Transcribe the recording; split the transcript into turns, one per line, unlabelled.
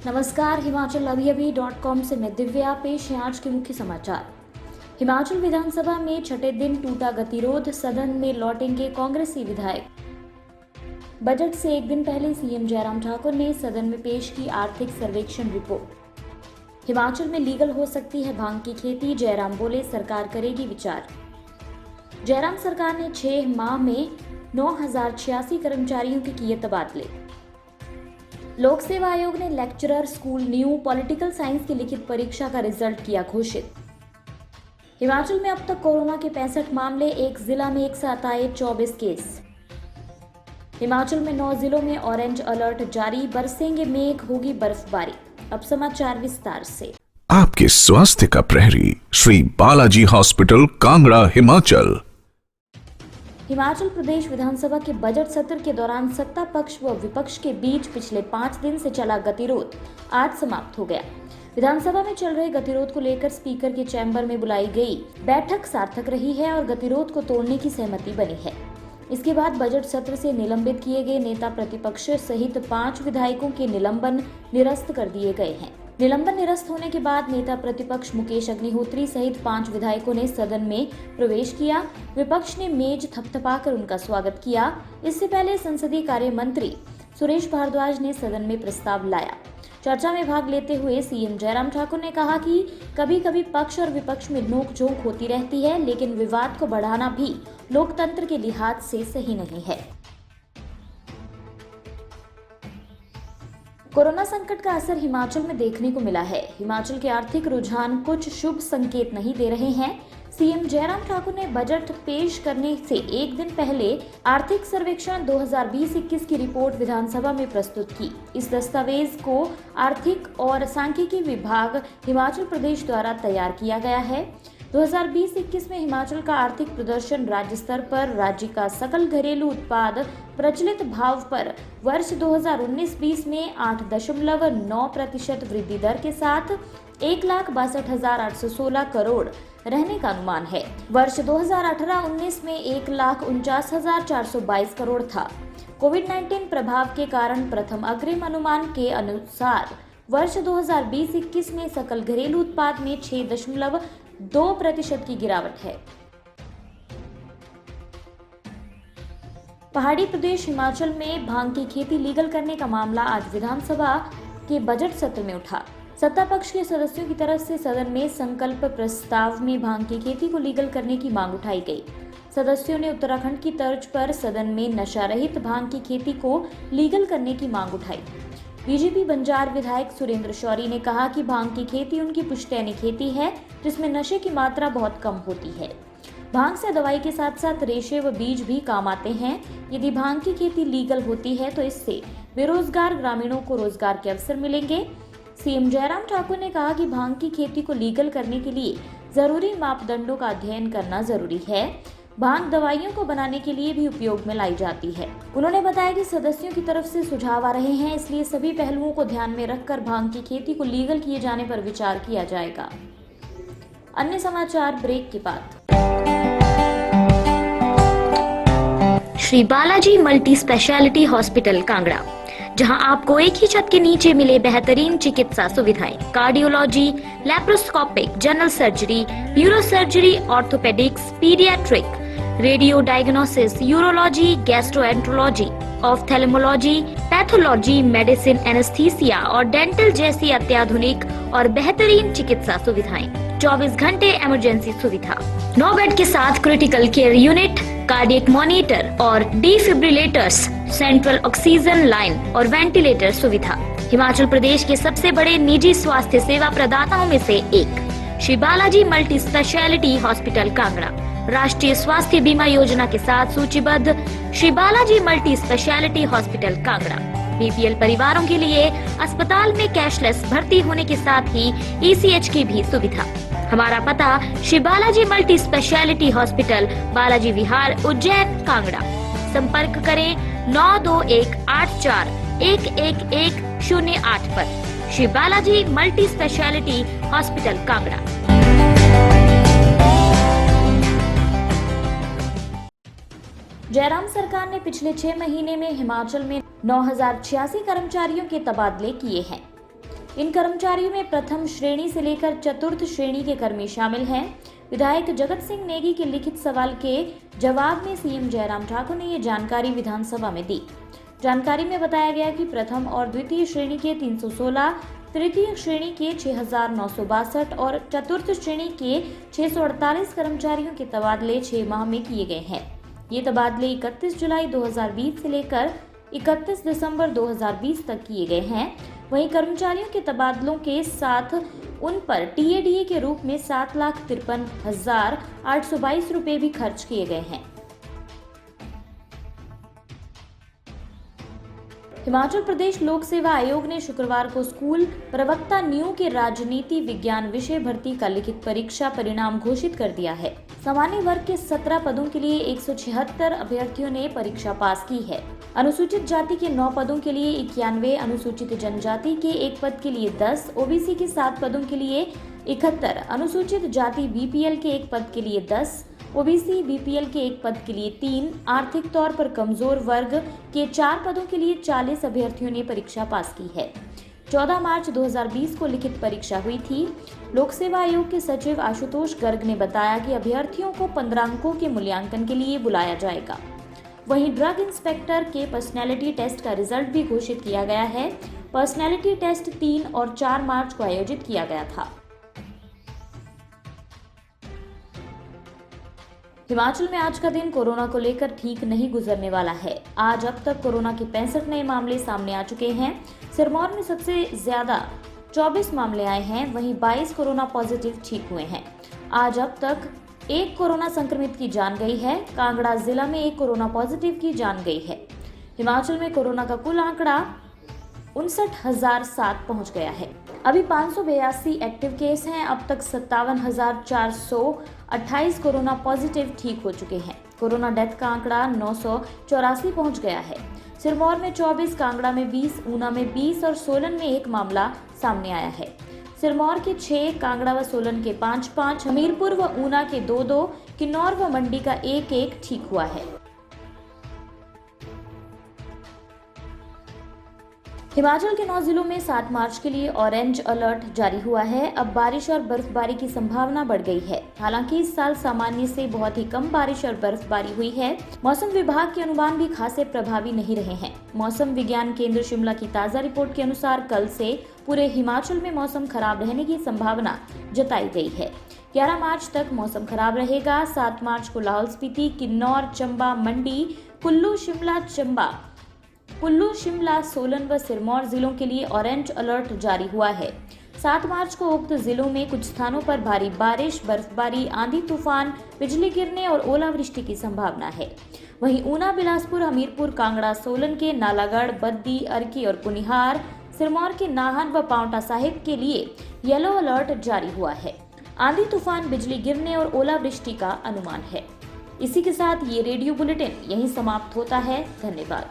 नमस्कार, हिमाचल अभी.com से मैं दिव्या। पेश है आज के मुख्य समाचार। हिमाचल विधानसभा में छठे दिन टूटा गतिरोध, सदन में लौटेंगे कांग्रेसी विधायक। बजट से एक दिन पहले सीएम जयराम ठाकुर ने सदन में पेश की आर्थिक सर्वेक्षण रिपोर्ट। हिमाचल में लीगल हो सकती है भांग की खेती, जयराम बोले सरकार करेगी विचार। जयराम सरकार ने 6 माह में 9,086 कर्मचारियों के किए तबादले। लोक सेवा आयोग ने lecturer school new political science की लिखित परीक्षा का रिजल्ट किया घोषित। हिमाचल में अब तक कोरोना के 65 मामले, एक जिला में एक साथ आए 24 केस। हिमाचल में 9 जिलों में ऑरेंज अलर्ट जारी, बरसेंगे मेघ, होगी बर्फबारी। अब समाचार विस्तार से।
आपके स्वास्थ्य का प्रहरी श्री बालाजी हॉस्पिटल, कांगड़ा, हिमाचल।
हिमाचल प्रदेश विधानसभा के बजट सत्र के दौरान सत्ता पक्ष व विपक्ष के बीच पिछले 5 दिन से चला गतिरोध आज समाप्त हो गया। विधानसभा में चल रहे गतिरोध को लेकर स्पीकर के चैम्बर में बुलाई गई बैठक सार्थक रही है और गतिरोध को तोड़ने की सहमति बनी है। इसके बाद बजट सत्र से निलंबित किए गए नेता प्रतिपक्ष सहित 5 विधायकों के निलंबन निरस्त कर दिए गए हैं। निलंबन निरस्त होने के बाद नेता प्रतिपक्ष मुकेश अग्निहोत्री सहित 5 विधायकों ने सदन में प्रवेश किया। विपक्ष ने मेज थपथपाकर उनका स्वागत किया। इससे पहले संसदीय कार्य मंत्री सुरेश भारद्वाज ने सदन में प्रस्ताव लाया। चर्चा में भाग लेते हुए सीएम जयराम ठाकुर ने कहा कि कभी कभी पक्ष और विपक्ष में नोकझोंक होती रहती है, लेकिन विवाद को बढ़ाना भी लोकतंत्र के लिहाज से सही नहीं है। कोरोना संकट का असर हिमाचल में देखने को मिला है। हिमाचल के आर्थिक रुझान कुछ शुभ संकेत नहीं दे रहे हैं। सीएम जयराम ठाकुर ने बजट पेश करने से एक दिन पहले आर्थिक सर्वेक्षण 2020-21 की रिपोर्ट विधानसभा में प्रस्तुत की। इस दस्तावेज को आर्थिक और सांख्यिकी विभाग हिमाचल प्रदेश द्वारा तैयार किया गया है। 2020-21 में हिमाचल का आर्थिक प्रदर्शन राज्य स्तर पर राज्य का सकल घरेलू उत्पाद प्रचलित भाव पर वर्ष 2019-20 में 8.9% वृद्धि दर के साथ 1,62,816 करोड़ रहने का अनुमान है। वर्ष 2018-19 में 1,49,422 करोड़ था। कोविड-19 प्रभाव के कारण प्रथम अग्रिम अनुमान के अनुसार वर्ष 2020-21 में सकल घरेलू उत्पाद में 6.2% की गिरावट है। पहाड़ी प्रदेश हिमाचल में भांग की खेती लीगल करने का मामला आज विधानसभा के बजट सत्र में उठा। सत्ता पक्ष के सदस्यों की तरफ से सदन में संकल्प प्रस्ताव में भांग की खेती को लीगल करने की मांग उठाई गई। सदस्यों ने उत्तराखंड की तर्ज पर सदन में नशा रहित भांग की खेती को लीगल करने की मांग उठाई। बीजेपी बंजार विधायक सुरेंद्र शौरी ने कहा कि भांग की खेती उनकी पुश्तैनी खेती है, जिसमें नशे की मात्रा बहुत कम होती है। भांग से दवाई के साथ साथ रेशे व बीज भी काम आते हैं। यदि भांग की खेती लीगल होती है तो इससे बेरोजगार ग्रामीणों को रोजगार के अवसर मिलेंगे। सीएम जयराम ठाकुर ने कहा कि भांग की खेती को लीगल करने के लिए जरूरी मापदंडों का अध्ययन करना जरूरी है। भांग दवाइयों को बनाने के लिए भी उपयोग में लाई जाती है। उन्होंने बताया कि सदस्यों की तरफ से सुझाव आ रहे हैं, इसलिए सभी पहलुओं को ध्यान में रखकर भांग की खेती को लीगल किए जाने पर विचार किया जाएगा। अन्य समाचार ब्रेक के बाद। Shri Balaji multi speciality hospital Kangra, जहां आपको एक ही छत के नीचे मिले बेहतरीन चिकित्सा सुविधाएं, cardiology, laparoscopic, general surgery, neuro surgery, orthopaedics, paediatric, radio diagnosis, urology, gastroenterology, ophthalmology, pathology, medicine, anaesthesia और डेंटल जैसी अत्याधुनिक और बेहतरीन चिकित्सा सुविधाएं, 24 घंटे इमरजेंसी सुविधा, 9 बेड के साथ critical care unit, cardiac monitor और डिफिब्रिलेटर्स, सेंट्रल ऑक्सीजन लाइन और वेंटिलेटर सुविधा। हिमाचल प्रदेश के सबसे बड़े निजी स्वास्थ्य सेवा प्रदाताओं में से एक Shri Balaji multi speciality hospital Kangra राष्ट्रीय स्वास्थ्य बीमा योजना के साथ सूचीबद्ध Shri Balaji multi speciality hospital Kangra BPL परिवारों के लिए अस्पताल में कैशलेस भर्ती होने के साथ ही ईसीएच की भी सुविधा। हमारा पता Shri Balaji multi speciality hospital, Balaji Vihar, Ujjain, Kangra. संपर्क करें 9218411108 पर। Shri Balaji multi speciality hospital Kangra. Jairam सरकार ने पिछले 6 महीने में हिमाचल में 9,086 कर्मचारियों के तबादले किए हैं। इन कर्मचारियों में प्रथम श्रेणी से लेकर चतुर्थ श्रेणी के कर्मी शामिल हैं। विधायक जगत सिंह नेगी के लिखित सवाल के जवाब में सीएम जयराम ठाकुर ने ये जानकारी विधानसभा में दी। जानकारी में बताया गया कि प्रथम और द्वितीय श्रेणी के 316, तृतीय श्रेणी के 6,962 और चतुर्थ श्रेणी के 648 कर्मचारियों के तबादले 6 माह में किए गए हैं। ये तबादले 31 जुलाई 2020 से लेकर 31 दिसंबर 2020 तक किए गए हैं। वहीं कर्मचारियों के तबादलों के साथ उन पर टीएडीए के रूप में 7,53,822 रुपए भी खर्च किए गए हैं। हिमाचल प्रदेश लोक सेवा आयोग ने शुक्रवार को स्कूल प्रवक्ता न्यू के राजनीति विज्ञान विषय भर्ती का लिखित परीक्षा परिणाम घोषित कर दिया है। सामान्य वर्ग के 17 पदों के लिए 176 अभ्यर्थियों ने परीक्षा पास की है। अनुसूचित जाति के 9 पदों के लिए 91, अनुसूचित जनजाति के 1 पद के लिए 10, ओबीसी के 7 पदों के लिए 71, अनुसूचित जाति बीपीएल के 1 पद के लिए 10, ओबीसी बीपीएल के 1 पद के लिए 3, आर्थिक तौर पर कमजोर वर्ग के 4 पदों के लिए 40 अभ्यर्थियों ने परीक्षा पास की है। 14 मार्च 2020 को लिखित परीक्षा हुई थी। लोक सेवा आयोग के सचिव आशुतोष गर्ग ने बताया कि अभ्यर्थियों को 15 अंकों के मूल्यांकन के लिए बुलाया जाएगा। वहीं ड्रग इंस्पेक्टर के पर्सनैलिटी टेस्ट का रिजल्ट भी घोषित किया गया है। पर्सनैलिटी टेस्ट 3 और 4 मार्च को आयोजित किया गया था। हिमाचल में आज का दिन कोरोना को लेकर ठीक नहीं गुजरने वाला है। आज अब तक कोरोना के 65 नए मामले सामने आ चुके हैं। सिरमौर में सबसे ज्यादा 24 मामले आए हैं, वहीं 22 कोरोना पॉजिटिव ठीक हुए हैं। आज अब तक 1 कोरोना संक्रमित की जान गई है। कांगड़ा जिला में 1 कोरोना पॉजिटिव की जान गई है। हिमाचल में कोरोना का कुल आंकड़ा 59,007 पहुंच गया है। अभी 582 एक्टिव केस हैं। अब तक 57,428 कोरोना पॉजिटिव ठीक हो चुके हैं। कोरोना डेथ का आंकड़ा 984 पहुंच गया है। सिरमौर में 24, कांगड़ा में 20, ऊना में 20 और सोलन में 1 मामला सामने आया है। सिरमौर के 6, कांगड़ा व सोलन के 5-5, हमीरपुर व ऊना के 2-2, किन्नौर व मंडी का 1-1 ठीक हुआ है। हिमाचल के 9 जिलों में 7 मार्च के लिए ऑरेंज अलर्ट जारी हुआ है। अब बारिश और बर्फबारी की संभावना बढ़ गई है। हालांकि इस साल सामान्य से बहुत ही कम बारिश और बर्फबारी हुई है। मौसम विभाग के अनुमान भी खासे प्रभावी नहीं रहे हैं। मौसम विज्ञान केंद्र शिमला की ताजा रिपोर्ट के अनुसार कल से पूरे हिमाचल में मौसम खराब रहने की संभावना जताई गई है। 11 मार्च तक मौसम खराब रहेगा। 7 मार्च को लाहौल स्पीति, किन्नौर, चंबा, मंडी, कुल्लू, शिमला, सोलन व सिरमौर जिलों के लिए ऑरेंज अलर्ट जारी हुआ है। 7 मार्च को उक्त जिलों में कुछ स्थानों पर भारी बारिश, बर्फबारी, आंधी तूफान, बिजली गिरने और ओलावृष्टि की संभावना है। वहीं ऊना, बिलासपुर, हमीरपुर, कांगड़ा, सोलन के नालागढ़, बद्दी, अर्की और कुनिहार, सिरमौर के नाहन व पांवटा साहिब के लिए येलो अलर्ट जारी हुआ है। आंधी तूफान, बिजली गिरने और ओलावृष्टि का अनुमान है। इसी के साथ ये रेडियो बुलेटिन यहीं समाप्त होता है। धन्यवाद।